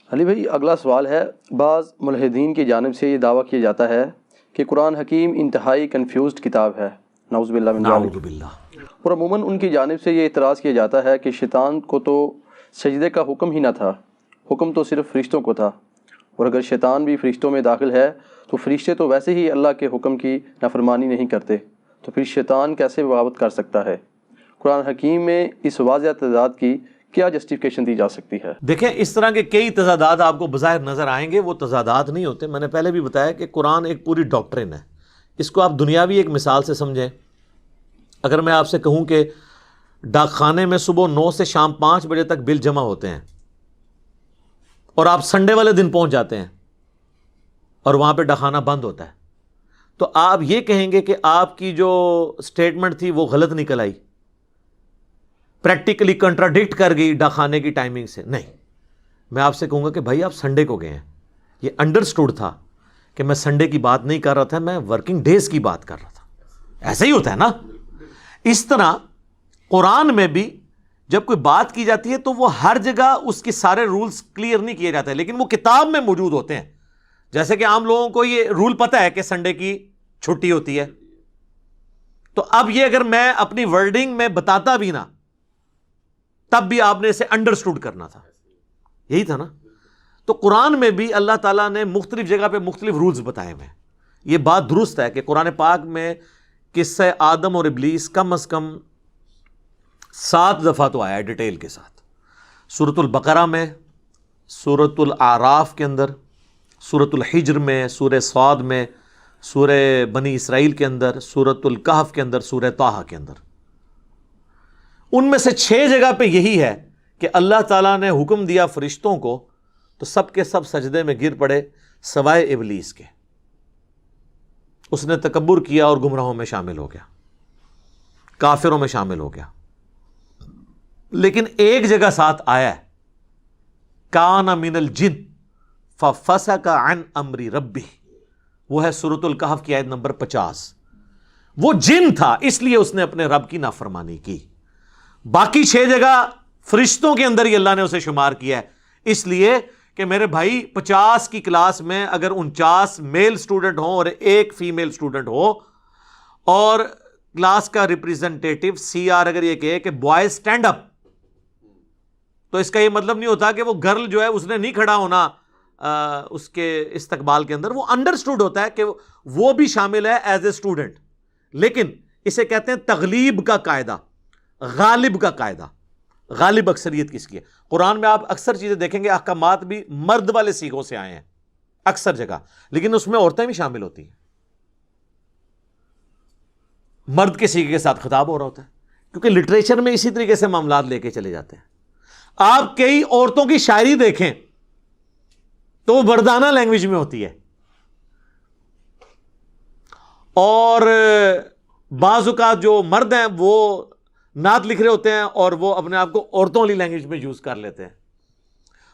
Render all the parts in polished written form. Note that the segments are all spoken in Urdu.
علی بھائی اگلا سوال ہے، بعض ملحدین کی جانب سے یہ دعویٰ کیا جاتا ہے کہ قرآن حکیم انتہائی کنفیوزڈ کتاب ہے، نعوذ باللہ من ذالک، اور عموماً ان کی جانب سے یہ اعتراض کیا جاتا ہے کہ شیطان کو تو سجدے کا حکم ہی نہ تھا، حکم تو صرف فرشتوں کو تھا، اور اگر شیطان بھی فرشتوں میں داخل ہے تو فرشتے تو ویسے ہی اللہ کے حکم کی نافرمانی نہیں کرتے، تو پھر شیطان کیسے بغاوت کر سکتا ہے؟ قرآن حکیم میں اس واضح تضاد کی کیا جسٹیفیکیشن دی جا سکتی ہے؟ دیکھیں اس طرح کے کئی تضادات آپ کو بظاہر نظر آئیں گے، وہ تضادات نہیں ہوتے. میں نے پہلے بھی بتایا کہ قرآن ایک پوری ڈاکٹرن ہے. اس کو آپ دنیاوی ایک مثال سے سمجھیں. اگر میں آپ سے کہوں کہ ڈاک خانے میں صبح 9 سے شام 5 بجے تک بل جمع ہوتے ہیں اور آپ سنڈے والے دن پہنچ جاتے ہیں اور وہاں پہ ڈاک خانہ بند ہوتا ہے، تو آپ یہ کہیں گے کہ آپ کی جو سٹیٹمنٹ تھی وہ غلط نکل آئی، پریکٹیکلی کنٹراڈکٹ کر گئی ڈاک خانے کی ٹائمنگ سے؟ نہیں، میں آپ سے کہوں گا کہ بھائی آپ سنڈے کو گئے ہیں. یہ انڈرسٹوڈ تھا کہ میں سنڈے کی بات نہیں کر رہا تھا، میں ورکنگ ڈیز کی بات کر رہا تھا. ایسا ہی ہوتا ہے نا. اس طرح قرآن میں بھی جب کوئی بات کی جاتی ہے تو وہ ہر جگہ اس کے سارے رولز کلیئر نہیں کیے جاتے، لیکن وہ کتاب میں موجود ہوتے ہیں. جیسے کہ عام لوگوں کو یہ رول پتہ ہے کہ سنڈے کی چھٹی ہوتی ہے، تو اب یہ اگر میں اپنی ورڈنگ میں بتاتا بھی نا تب بھی آپ نے اسے انڈرسٹوڈ کرنا تھا. یہی تھا نا. تو قرآن میں بھی اللہ تعالیٰ نے مختلف جگہ پہ مختلف رولز بتائے ہوئے ہیں. یہ بات درست ہے کہ قرآن پاک میں قصہ آدم اور ابلیس کم از کم 7 دفعہ تو آیا ہے ڈیٹیل کے ساتھ. سورۃ البقرہ میں، سورۃ الاعراف کے اندر، سورۃ الحجر میں، سورہ صاد میں، سورہ بنی اسرائیل کے اندر، سورۃ الکہف کے اندر، سورہ طٰہٰ کے اندر. ان میں سے 6 جگہ پہ یہی ہے کہ اللہ تعالیٰ نے حکم دیا فرشتوں کو تو سب کے سب سجدے میں گر پڑے سوائے ابلیس کے. اس نے تکبر کیا اور گمراہوں میں شامل ہو گیا، کافروں میں شامل ہو گیا. لیکن ایک جگہ ساتھ آیا ہے، کان من الجن ففسق عن امر ربہ، وہ ہے سورۃ الکہف کی آیت نمبر 50. وہ جن تھا اس لیے اس نے اپنے رب کی نافرمانی کی. باقی 6 جگہ فرشتوں کے اندر ہی اللہ نے اسے شمار کیا ہے، اس لیے کہ میرے بھائی 50 کی کلاس میں اگر 49 میل سٹوڈنٹ ہوں اور 1 فیمیل سٹوڈنٹ ہو، اور کلاس کا ریپریزنٹیٹو سی آر اگر یہ کہے کہ بوائز سٹینڈ اپ، تو اس کا یہ مطلب نہیں ہوتا کہ وہ گرل جو ہے اس نے نہیں کھڑا ہونا اس کے استقبال کے اندر. وہ انڈرسٹوڈ ہوتا ہے کہ وہ بھی شامل ہے ایز اے اسٹوڈنٹ. لیکن اسے کہتے ہیں تغلیب کا قاعدہ، غالب کا قاعدہ. غالب اکثریت کس کی ہے؟ قرآن میں آپ اکثر چیزیں دیکھیں گے، احکامات بھی مرد والے سیغوں سے آئے ہیں اکثر جگہ، لیکن اس میں عورتیں بھی شامل ہوتی ہیں. مرد کے سیغے کے ساتھ خطاب ہو رہا ہوتا ہے، کیونکہ لٹریچر میں اسی طریقے سے معاملات لے کے چلے جاتے ہیں. آپ کئی عورتوں کی شاعری دیکھیں تو وہ مردانہ لینگویج میں ہوتی ہے، اور بعض اوقات جو مرد ہیں وہ نعت لکھ رہے ہوتے ہیں اور وہ اپنے آپ کو عورتوں والی لینگویج میں یوز کر لیتے ہیں.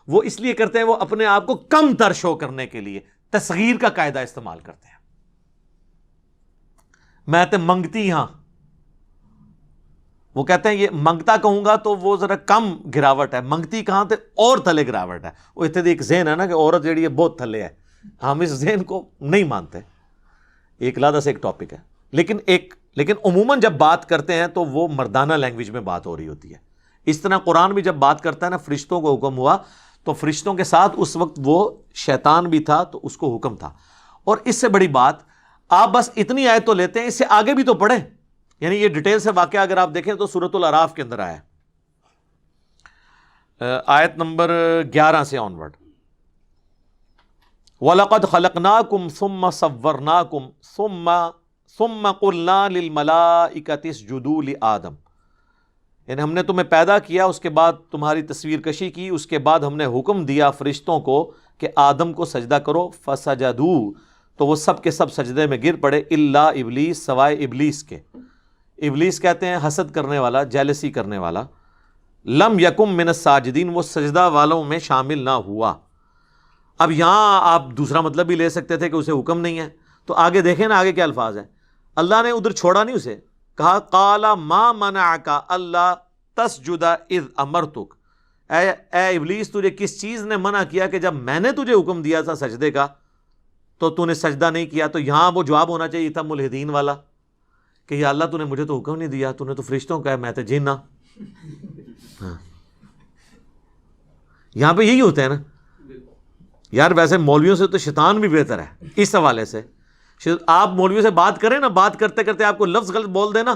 وہ اس لیے کرتے ہیں، وہ اپنے آپ کو کم تر شو کرنے کے لیے تصغیر کا قاعدہ استعمال کرتے ہیں. میں تے منگتی ہاں، وہ کہتے ہیں یہ منگتا کہوں گا تو وہ ذرا کم گراوٹ ہے، منگتی کہاں تے اور تھلے گراوٹ ہے. وہ اتنے ایک ذہن ہے نا کہ عورت جیڑی ہے بہت تھلے ہے، ہم اس ذہن کو نہیں مانتے. ایک علیحدہ سے ایک ٹاپک ہے، لیکن عموماً جب بات کرتے ہیں تو وہ مردانہ لینگویج میں بات ہو رہی ہوتی ہے. اس طرح قرآن بھی جب بات کرتا ہے نا، فرشتوں کو حکم ہوا تو فرشتوں کے ساتھ اس وقت وہ شیطان بھی تھا تو اس کو حکم تھا. اور اس سے بڑی بات آپ بس اتنی آیت تو لیتے ہیں، اس سے آگے بھی تو پڑھیں. یعنی یہ ڈیٹیل سے واقعہ اگر آپ دیکھیں تو سورۃ الاعراف کے اندر آیا آیت نمبر 11 سے آنورڈ. وَلَقَدْ خَلَقْنَاكُمْ ثُمَّ صَوَّرْنَاكُمْ ثُمَّ قُلْنَا لِلْمَلَائِكَةِ اسْجُدُوا لِآدَمَ، یعنی ہم نے تمہیں پیدا کیا، اس کے بعد تمہاری تصویر کشی کی، اس کے بعد ہم نے حکم دیا فرشتوں کو کہ آدم کو سجدہ کرو. فَسَجَدُوا، تو وہ سب کے سب سجدے میں گر پڑے، الا ابلیس، سوائے ابلیس کے. ابلیس کہتے ہیں حسد کرنے والا، جیلسی کرنے والا. لم یکم من الساجدین، وہ سجدہ والوں میں شامل نہ ہوا. اب یہاں آپ دوسرا مطلب بھی لے سکتے تھے کہ اسے حکم نہیں ہے، تو آگے دیکھیں نا آگے کیا الفاظ ہیں. اللہ نے ادھر چھوڑا نہیں اسے، کہا قال ما منعک الا تسجد اذ امرتک، اے ابلیس تجھے کس چیز نے منع کیا کہ جب میں نے تجھے حکم دیا تھا سجدے کا تو تو نے سجدہ نہیں کیا؟ تو یہاں وہ جواب ہونا چاہیے تھا ملحدین والا کہ یا اللہ تو نے مجھے تو حکم نہیں دیا، تو نے تو فرشتوں کا ہے، میں تو جن ہاں۔ یہاں پہ یہی ہوتا ہے نا یار، ویسے مولویوں سے تو شیطان بھی بہتر ہے اس حوالے سے۔ آپ مولویوں سے بات کریں نا، بات کرتے کرتے آپ کو لفظ غلط بول دینا،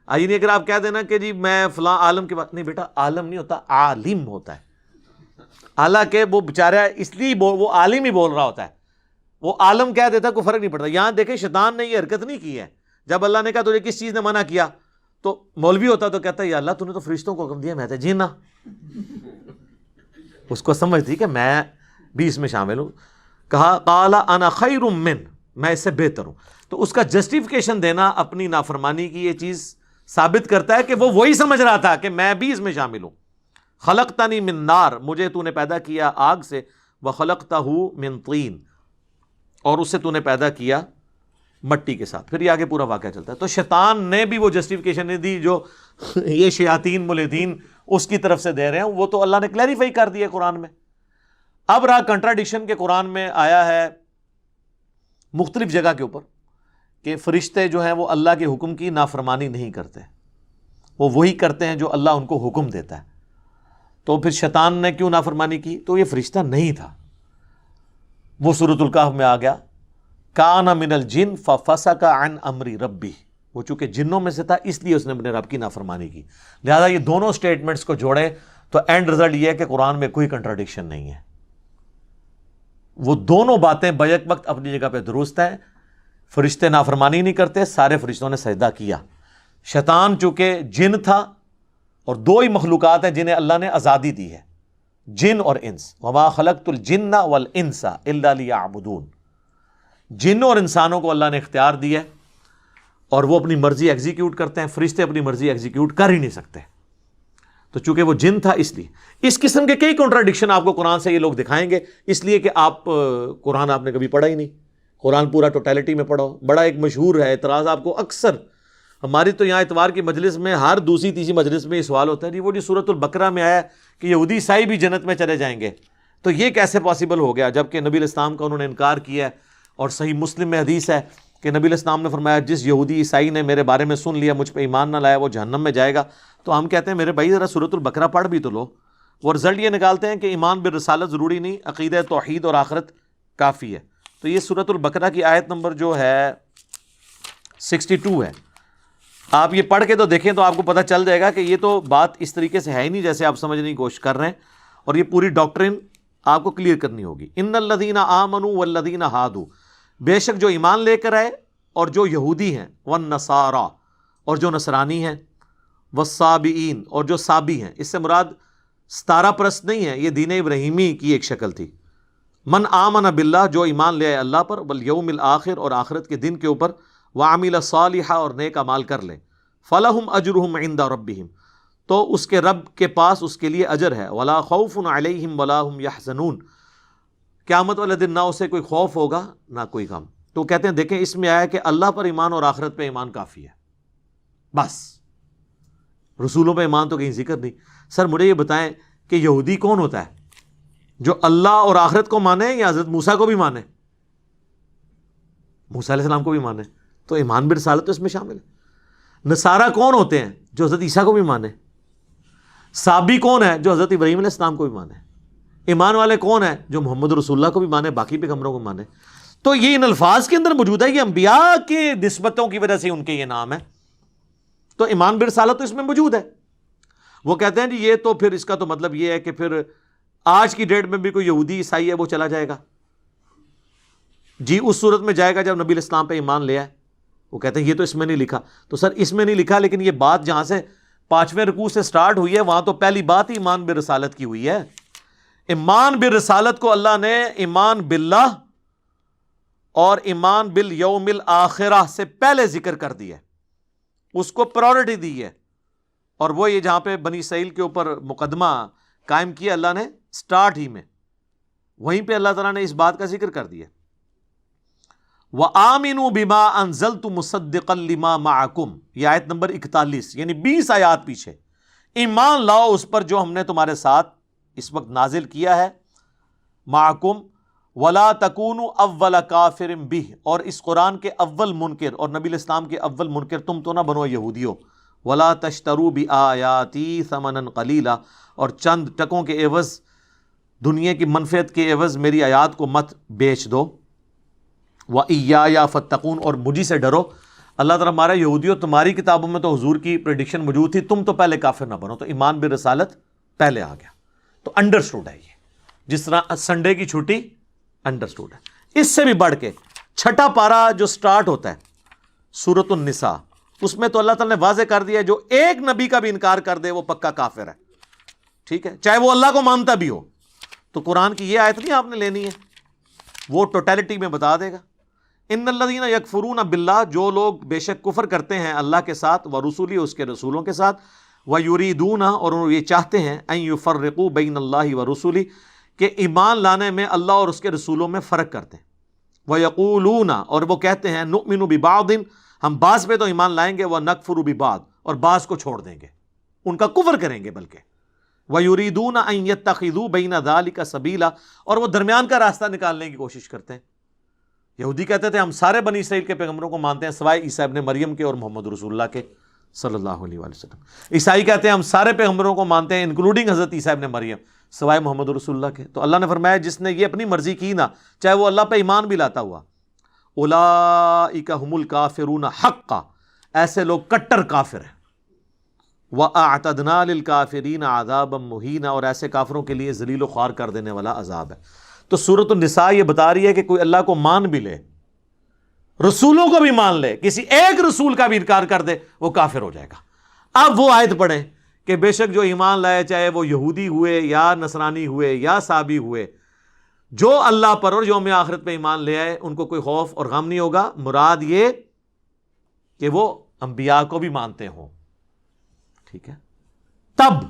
آئی نہیں، اگر آپ کہہ دینا کہ جی میں فلاں عالم کی بات، نہیں بیٹا عالم نہیں ہوتا، عالم ہوتا ہے، حالانکہ وہ بیچارہ اس لیے وہ عالم ہی بول رہا ہوتا ہے، وہ عالم کہہ دیتا کوئی فرق نہیں پڑتا۔ یہاں دیکھیں شیطان نے یہ حرکت نہیں کی ہے، جب اللہ نے کہا تجھے کس چیز نے منع کیا تو مولوی ہوتا تو کہتا ہے یا اللہ تو نے تو فرشتوں کو حکم دیا، میں تو جینا، اس کو سمجھ تھی کہ میں بھی اس میں شامل ہوں۔ کہا قال انا خیر من، میں اس سے بہتر ہوں، تو اس کا جسٹیفیکیشن دینا اپنی نافرمانی کی یہ چیز ثابت کرتا ہے کہ وہ وہی سمجھ رہا تھا کہ میں بھی اس میں شامل ہوں۔ خلقتنی من نار، مجھے تو نے پیدا کیا آگ سے، وخلقتہ من طین، اور اس سے تو نے پیدا کیا مٹی کے ساتھ۔ پھر یہ آگے پورا واقعہ چلتا ہے۔ تو شیطان نے بھی وہ جسٹیفیکیشن نہیں دی جو یہ شیاطین ملحدین اس کی طرف سے دے رہے ہیں، وہ تو اللہ نے کلیریفائی کر دیا قرآن میں۔ اب رہا کنٹراڈکشن کے قرآن میں آیا ہے مختلف جگہ کے اوپر کہ فرشتے جو ہیں وہ اللہ کے حکم کی نافرمانی نہیں کرتے، وہ وہی کرتے ہیں جو اللہ ان کو حکم دیتا ہے۔ تو پھر شیطان نے کیوں نافرمانی کی؟ تو یہ فرشتہ نہیں تھا، وہ سورۃ الکہف میں آ گیا کان من الجن ففسق عن امر ربی، وہ چونکہ جنوں میں سے تھا اس لیے اس نے اپنے رب کی نافرمانی کی۔ لہذا یہ دونوں سٹیٹمنٹس کو جوڑے تو اینڈ رزلٹ یہ ہے کہ قرآن میں کوئی کنٹراڈکشن نہیں ہے، وہ دونوں باتیں بیک وقت اپنی جگہ پہ درست ہیں۔ فرشتے نافرمانی نہیں کرتے، سارے فرشتوں نے سجدہ کیا۔ شیطان چونکہ جن تھا، اور دو ہی مخلوقات ہیں جنہیں اللہ نے آزادی دی ہے، جن اور انس، وما خلقت الجن والانس الا لیعبدون، جنوں اور انسانوں کو اللہ نے اختیار دی ہے اور وہ اپنی مرضی ایگزیکیوٹ کرتے ہیں، فرشتے اپنی مرضی ایگزیکیوٹ کر ہی نہیں سکتے۔ تو چونکہ وہ جن تھا اس لیے اس قسم کے کئی کنٹراڈکشن آپ کو قرآن سے یہ لوگ دکھائیں گے، اس لیے کہ آپ قرآن آپ نے کبھی پڑھا ہی نہیں، قرآن پورا ٹوٹیلٹی میں پڑھو۔ بڑا ایک مشہور ہے اعتراض آپ کو اکثر، ہماری تو یہاں اتوار کی مجلس میں ہر دوسری تیسری مجلس میں یہ سوال ہوتا ہے جی وہ جو سورۃ البقرہ میں آیا کہ یہودی عیسائی بھی جنت میں چلے جائیں گے، تو یہ کیسے پاسبل ہو گیا جبکہ نبی علیہ السلام کا انہوں نے انکار کیا ہے، اور صحیح مسلم میں حدیث ہے کہ نبی علیہ السلام نے فرمایا جس یہودی عیسائی نے میرے بارے میں سن لیا، مجھ پہ ایمان نہ لایا، وہ جہنم میں جائے گا۔ تو ہم کہتے ہیں میرے بھائی ذرا سورۃ البقرہ پڑھ بھی تو لو، وہ رزلٹ یہ نکالتے ہیں کہ ایمان بالرسالت ضروری نہیں، عقیدہ توحید اور آخرت کافی ہے۔ تو یہ سورۃ البقرہ کی آیت نمبر جو ہے 62 ہے، آپ یہ پڑھ کے تو دیکھیں تو آپ کو پتہ چل جائے گا کہ یہ تو بات اس طریقے سے ہے ہی نہیں جیسے آپ سمجھنے کی کوشش کر رہے ہیں، اور یہ پوری ڈاکٹرن آپ کو کلیئر کرنی ہوگی۔ ان الذین آمنوا والذین ہادوا، بے شک جو ایمان لے کر آئے اور جو یہودی ہیں، والنصارى اور جو نصرانی ہیں، والصابئین اور جو صابی ہیں، اس سے مراد ستارہ پرست نہیں ہے، یہ دین ابراہیمی کی ایک شکل تھی۔ من آمن باللہ، جو ایمان لے آئے اللہ پر، والیوم الآخر اور آخرت کے دن کے اوپر، وعمل صالحا اور نیک اعمال کر لے، فلہم اجرہم عند ربہم، تو اس کے رب کے پاس اس کے لیے اجر ہے، ولا خوف علیہم ولا ہم یحزنون، قیامت والے دن نہ اسے کوئی خوف ہوگا نہ کوئی غم۔ تو کہتے ہیں دیکھیں اس میں آیا کہ اللہ پر ایمان اور آخرت پہ ایمان کافی ہے، بس رسولوں پہ ایمان تو کہیں ذکر نہیں۔ سر مجھے یہ بتائیں کہ یہودی کون ہوتا ہے؟ جو اللہ اور آخرت کو مانے یا حضرت موسیٰ کو بھی مانے؟ موسیٰ علیہ السلام کو بھی مانے، تو ایمان برسالت تو اس میں شامل ہے۔ نصارہ کون ہوتے ہیں؟ جو حضرت عیسیٰ کو بھی مانے۔ صابی کون ہے؟ جو حضرت ابراہیم علیہ السلام کو بھی مانے۔ ایمان والے کون ہیں؟ جو محمد رسول اللہ کو بھی مانے، باقی پیغمبروں کو مانے۔ تو یہ ان الفاظ کے اندر موجود ہے، یہ انبیاء کے نسبتوں کی وجہ سے ان کے یہ نام ہے، تو ایمان برسالت تو اس میں موجود ہے۔ وہ کہتے ہیں جی یہ تو پھر اس کا تو مطلب یہ ہے کہ پھر آج کی ڈیٹ میں بھی کوئی یہودی عیسائی ہے وہ چلا جائے گا جی، اس صورت میں جائے گا جب نبی علیہ السلام پہ ایمان لے آئے۔ وہ کہتے ہیں یہ تو اس میں نہیں لکھا، تو سر اس میں نہیں لکھا، لیکن یہ بات جہاں سے 5ویں رکوع سے سٹارٹ ہوئی ہے وہاں تو پہلی بات ہی ایمان برسالت کی ہوئی ہے۔ ایمان بالرسالت کو اللہ نے ایمان باللہ اور ایمان بالیوم الآخرہ سے پہلے ذکر کر دیا ہے، اس کو پرائورٹی دی ہے، اور وہ یہ جہاں پہ بنی اسرائیل کے اوپر مقدمہ قائم کیا اللہ نے سٹارٹ ہی میں، وہیں پہ اللہ تعالیٰ نے اس بات کا ذکر کر دیا۔ وَآمِنُوا بِمَا أَنزَلْتُ مُصَدِّقًا لِمَا مَعَكُمْ، یہ آیت نمبر 41، یعنی 20 آیات پیچھے، ایمان لاؤ اس پر جو ہم نے تمہارے ساتھ اس وقت نازل کیا ہے معکم ولا تکونوا اول کافر بہ، اور اس قرآن کے اول منکر اور نبی الاسلام کے اول منکر تم تو نہ بنو یہودیو، ولا تشتروا بآیاتی ثمنا قلیلا، اور چند ٹکوں کے عوض، دنیا کی منفعت کے عوض میری آیات کو مت بیچ دو، وَإِيَّايَ فَاتَّقُونَ، اور مجھی سے ڈرو۔ اللہ تعالیٰ ہمارا یہودیوں تمہاری کتابوں میں تو حضور کی پریڈکشن موجود تھی، تم تو پہلے کافر نہ بنو، تو ایمان بالرسالت پہلے آ گیا، تو انڈرسٹوڈ ہے یہ، جس طرح سنڈے کی چھٹی انڈرسٹوڈ ہے۔ اس سے بھی بڑھ کے چھٹا پارا جو سٹارٹ ہوتا ہے سورۃ النساء، اس میں تو اللہ تعالیٰ نے واضح کر دیا ہے جو ایک نبی کا بھی انکار کر دے وہ پکا کافر ہے، ٹھیک ہے، چاہے وہ اللہ کو مانتا بھی ہو۔ تو قرآن کی یہ آیت نہیں آپ نے لینی ہے، وہ ٹوٹیلٹی میں بتا دے گا۔ ان الذین یکفرون باللہ، جو لوگ بے شک کفر کرتے ہیں اللہ کے ساتھ، ورسولی، اس کے رسولوں کے ساتھ، ویریدون، اور یہ چاہتے ہیں، ان یفرقوا بین اللہ ورسولی، کہ ایمان لانے میں اللہ اور اس کے رسولوں میں فرق کرتے ہیں، ویقولون، اور وہ کہتے ہیں، نؤمن ببعض، ہم بعض پہ تو ایمان لائیں گے، ونکفر ببعض، اور بعض کو چھوڑ دیں گے، ان کا کفر کریں گے بلکہ، ویریدون ان یتخذوا بین ذلک سبیلا، اور وہ درمیان کا راستہ نکالنے کی کوشش کرتے ہیں۔ یہودی کہتے تھے ہم سارے بنی اسرائیل کے پیغمبروں کو مانتے ہیں سوائے عیسیٰ ابن مریم کے اور محمد رسول اللہ کے صلی اللہ علیہ وآلہ وسلم۔ عیسائی کہتے ہیں ہم سارے پیغمبروں کو مانتے ہیں انکلوڈنگ حضرت عیسیٰ ابن مریم سوائے محمد رسول اللہ کے۔ تو اللہ نے فرمایا جس نے یہ اپنی مرضی کی نا، چاہے وہ اللہ پہ ایمان بھی لاتا ہوا، اولئک هم الکافرون حقا، ایسے لوگ کٹر کافر ہیں، وَأَعْتَدْنَا لِلْكَافِرِينَ عَذَابًا مُهِينًا، اور ایسے کافروں کے لیے ذلیل و خوار کر دینے والا عذاب ہے۔ تو سورۃ النساء یہ بتا رہی ہے کہ کوئی اللہ کو مان بھی لے، رسولوں کو بھی مان لے، کسی ایک رسول کا بھی انکار کر دے، وہ کافر ہو جائے گا۔ اب وہ آیت پڑھیں کہ بے شک جو ایمان لائے، چاہے وہ یہودی ہوئے یا نصرانی ہوئے یا صابی ہوئے، جو اللہ پر اور یوم آخرت پہ ایمان لے آئے، ان کو کوئی خوف اور غم نہیں ہوگا۔ مراد یہ کہ وہ انبیاء کو بھی مانتے ہوں، ٹھیک ہے۔ تب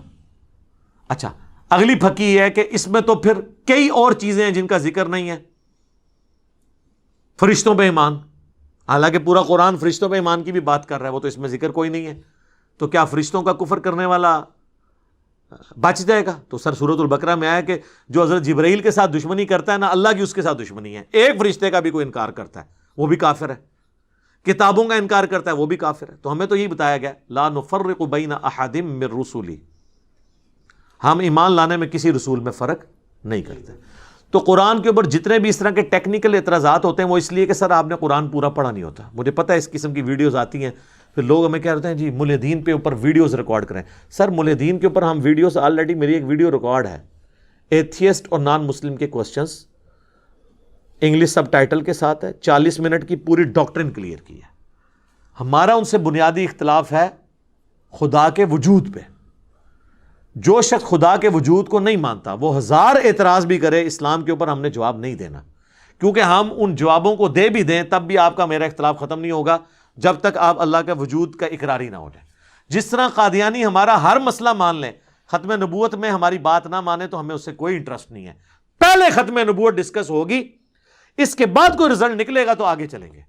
اچھا اگلی پھکی ہے کہ اس میں تو پھر کئی اور چیزیں ہیں جن کا ذکر نہیں ہے۔ فرشتوں پہ ایمان، حالانکہ پورا قرآن فرشتوں پہ ایمان کی بھی بات کر رہا ہے، وہ تو اس میں ذکر کوئی نہیں ہے، تو کیا فرشتوں کا کفر کرنے والا بچ جائے گا؟ تو سر سورۃ البقرہ میں آیا کہ جو حضرت جبرائیل کے ساتھ دشمنی کرتا ہے نا، اللہ کی اس کے ساتھ دشمنی ہے۔ ایک فرشتے کا بھی کوئی انکار کرتا ہے وہ بھی کافر ہے، کتابوں کا انکار کرتا ہے وہ بھی کافر ہے۔ تو ہمیں تو یہی بتایا گیا لا نفرق بین احد من رسلی، ہم ایمان لانے میں کسی رسول میں فرق نہیں کرتے۔ تو قرآن کے اوپر جتنے بھی اس طرح کے ٹیکنیکل اعتراضات ہوتے ہیں وہ اس لیے کہ سر آپ نے قرآن پورا پڑھا نہیں ہوتا۔ مجھے پتہ ہے اس قسم کی ویڈیوز آتی ہیں، پھر لوگ ہمیں کہتے ہیں جی ملحدین پہ اوپر ویڈیوز ریکارڈ کریں۔ سر ملحدین کے اوپر ہم ویڈیوز، آلریڈی میری ایک ویڈیو ریکارڈ ہے، ایتھیسٹ اور نان مسلم کے کوسچنز، انگلش سب ٹائٹل کے ساتھ ہے، 40 منٹ کی پوری ڈاکٹرن کلیئر کی ہے۔ ہمارا ان سے بنیادی اختلاف ہے خدا کے وجود پہ۔ جو شخص خدا کے وجود کو نہیں مانتا وہ ہزار اعتراض بھی کرے، اسلام کے اوپر ہم نے جواب نہیں دینا، کیونکہ ہم ان جوابوں کو دے بھی دیں تب بھی آپ کا میرا اختلاف ختم نہیں ہوگا جب تک آپ اللہ کے وجود کا اقراری نہ ہو جائے۔ جس طرح قادیانی ہمارا ہر مسئلہ مان لیں، ختم نبوت میں ہماری بات نہ مانے تو ہمیں اس سے کوئی انٹرسٹ نہیں ہے۔ پہلے ختم نبوت ڈسکس ہوگی، اس کے بعد کوئی رزلٹ نکلے گا تو آگے چلیں گے۔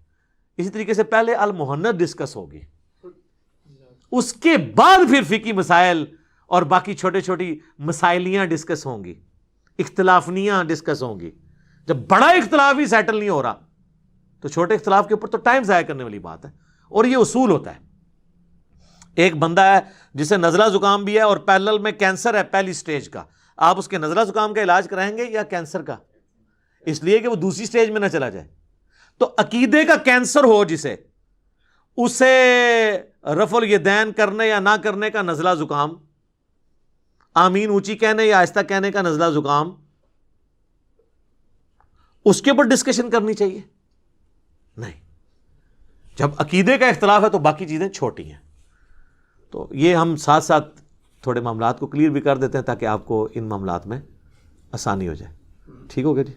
اسی طریقے سے پہلے المحنت ڈسکس ہوگی، اس کے بعد پھر فقہی مسائل اور باقی چھوٹی چھوٹی مسائلیاں ڈسکس ہوں گی، اختلافنیاں ڈسکس ہوں گی۔ جب بڑا اختلاف ہی سیٹل نہیں ہو رہا تو چھوٹے اختلاف کے اوپر تو ٹائم ضائع کرنے والی بات ہے۔ اور یہ اصول ہوتا ہے، ایک بندہ ہے جسے نزلہ زکام بھی ہے اور پیرلل میں کینسر ہے پہلی سٹیج کا، آپ اس کے نزلہ زکام کا علاج کرائیں گے یا کینسر کا؟ اس لیے کہ وہ دوسری سٹیج میں نہ چلا جائے۔ تو عقیدے کا کینسر ہو جسے، اسے رفع الیدین کرنے یا نہ کرنے کا نزلہ زکام، آمین اونچی کہنے یا آہستہ کہنے کا نزلہ زکام، اس کے اوپر ڈسکشن کرنی چاہیے؟ نہیں۔ جب عقیدے کا اختلاف ہے تو باقی چیزیں چھوٹی ہیں۔ تو یہ ہم ساتھ ساتھ تھوڑے معاملات کو کلیئر بھی کر دیتے ہیں تاکہ آپ کو ان معاملات میں آسانی ہو جائے۔ ٹھیک ہو گیا جی؟